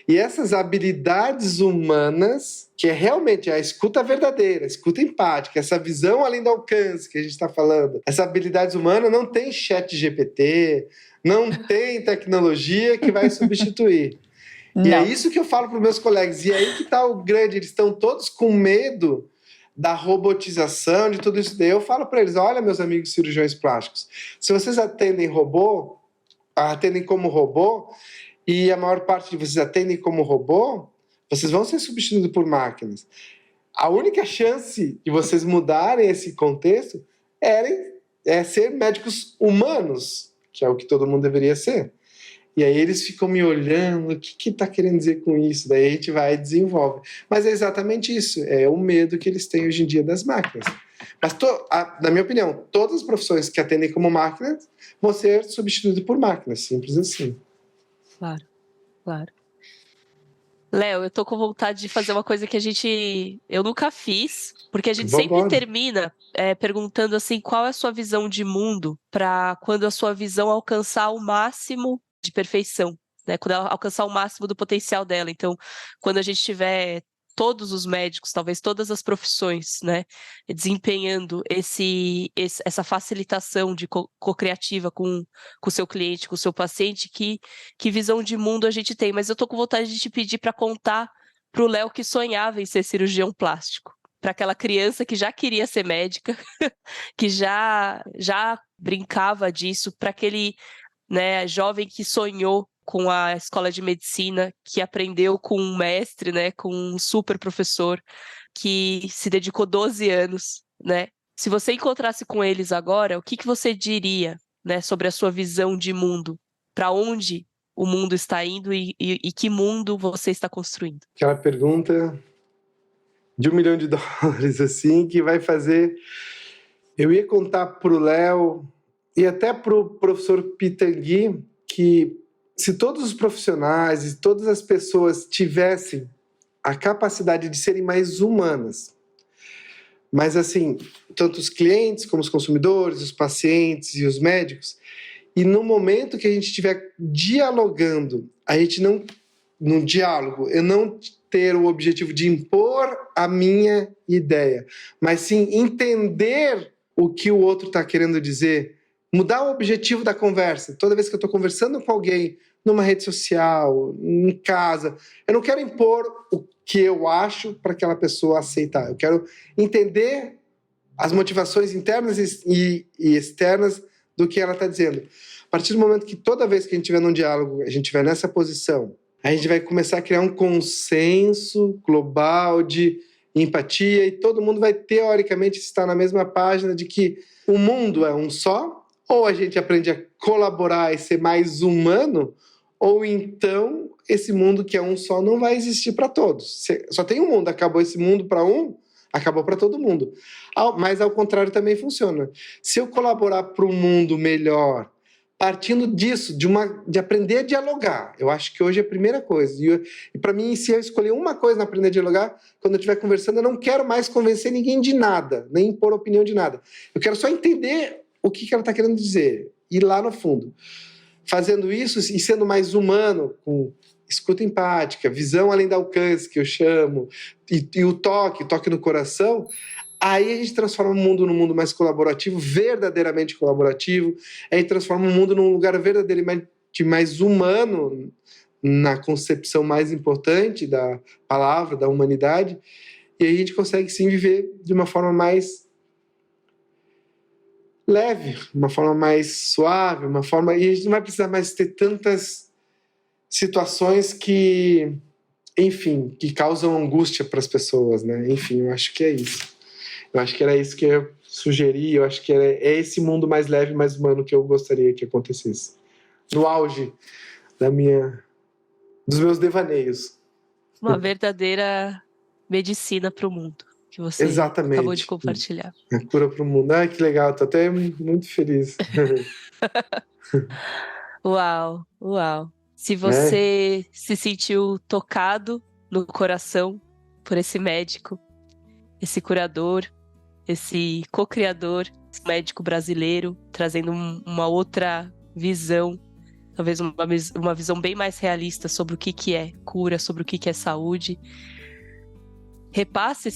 S3: E essas habilidades humanas, que é realmente a escuta verdadeira, a escuta empática, essa visão além do alcance que a gente está falando, essa habilidade humana não tem chat GPT, não tem tecnologia que vai substituir. Não. E é isso que eu falo para os meus colegas. E aí que está o grande, eles estão todos com medo da robotização, de tudo isso. Daí eu falo para eles, olha, meus amigos cirurgiões plásticos, se vocês atendem como robô, e a maior parte de vocês atendem como robô, vocês vão ser substituídos por máquinas. A única chance de vocês mudarem esse contexto é ser médicos humanos, que é o que todo mundo deveria ser. E aí eles ficam me olhando, o que está querendo dizer com isso? Daí a gente vai e desenvolve. Mas é exatamente isso, é o medo que eles têm hoje em dia das máquinas. Mas, na minha opinião, todas as profissões que atendem como máquinas vão ser substituídas por máquinas, simples assim.
S1: Claro, claro. Léo, eu tô com vontade de fazer uma coisa que eu nunca fiz, porque a gente sempre termina perguntando assim, qual é a sua visão de mundo para quando a sua visão alcançar o máximo de perfeição, né? Quando ela alcançar o máximo do potencial dela. Então, quando a gente tiver todos os médicos, talvez todas as profissões, né, desempenhando essa facilitação de co-criativa com o seu cliente, com o seu paciente, que visão de mundo a gente tem. Mas eu tô com vontade de te pedir para contar pro Léo que sonhava em ser cirurgião plástico, para aquela criança que já queria ser médica, que já brincava disso, para aquele, né, jovem que sonhou com a escola de medicina, que aprendeu com um mestre, né, com um super professor, que se dedicou 12 anos, né? Se você encontrasse com eles agora, o que você diria, né, sobre a sua visão de mundo? Para onde o mundo está indo e que mundo você está construindo?
S3: Aquela pergunta de $1 milhão, assim, que vai fazer... Eu ia contar para o Léo e até para o professor Pitangui que se todos os profissionais e todas as pessoas tivessem a capacidade de serem mais humanas, mas assim, tanto os clientes como os consumidores, os pacientes e os médicos, e no momento que a gente estiver dialogando, a gente não, no diálogo, eu não ter o objetivo de impor a minha ideia, mas sim entender o que o outro está querendo dizer, mudar o objetivo da conversa. Toda vez que eu estou conversando com alguém numa rede social, em casa. Eu não quero impor o que eu acho para aquela pessoa aceitar. Eu quero entender as motivações internas e externas do que ela está dizendo. A partir do momento que toda vez que a gente estiver num diálogo, a gente estiver nessa posição, a gente vai começar a criar um consenso global de empatia e todo mundo vai, teoricamente, estar na mesma página de que o mundo é um só, ou a gente aprende a colaborar e ser mais humano, ou então esse mundo que é um só não vai existir para todos. Só tem um mundo, acabou esse mundo para um, acabou para todo mundo. Mas ao contrário também funciona. Se eu colaborar para um mundo melhor, partindo disso, de aprender a dialogar, eu acho que hoje é a primeira coisa. E para mim, se eu escolher uma coisa na aprender a dialogar, quando eu estiver conversando, eu não quero mais convencer ninguém de nada, nem impor opinião de nada. Eu quero só entender o que ela está querendo dizer, ir lá no fundo. Fazendo isso e sendo mais humano, com escuta empática, visão além do alcance, que eu chamo, e o toque no coração, aí a gente transforma o mundo num mundo mais colaborativo, verdadeiramente colaborativo, aí a gente transforma o mundo num lugar verdadeiramente mais humano, na concepção mais importante da palavra, da humanidade, e aí a gente consegue sim viver de uma forma mais leve, uma forma mais suave, e a gente não vai precisar mais ter tantas situações que, enfim, que causam angústia para as pessoas, né? Enfim, eu acho que é isso. Eu acho que era isso que eu sugeri, eu acho que é esse mundo mais leve, mais humano que eu gostaria que acontecesse. No auge dos meus devaneios.
S1: Uma verdadeira medicina para o mundo, que você
S3: Exatamente.
S1: Acabou de compartilhar.
S3: A cura para o mundo. Ah, que legal, tô até muito feliz.
S1: Uau, uau. Se você se sentiu tocado no coração por esse médico, esse curador, esse co-criador, esse médico brasileiro, trazendo uma outra visão, talvez uma visão bem mais realista sobre o que é cura, sobre o que é saúde. Repasse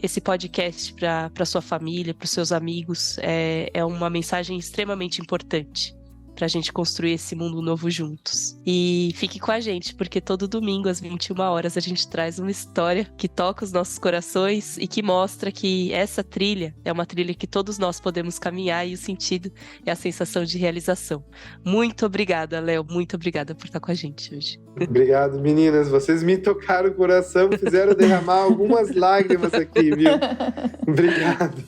S1: esse podcast para sua família, para os seus amigos. É uma mensagem extremamente importante para a gente construir esse mundo novo juntos. E fique com a gente, porque todo domingo às 21 horas a gente traz uma história que toca os nossos corações e que mostra que essa trilha é uma trilha que todos nós podemos caminhar e o sentido é a sensação de realização. Muito obrigada, Léo. Muito obrigada por estar com a gente hoje.
S3: Obrigado, meninas. Vocês me tocaram o coração, fizeram derramar algumas lágrimas aqui, viu? Obrigado.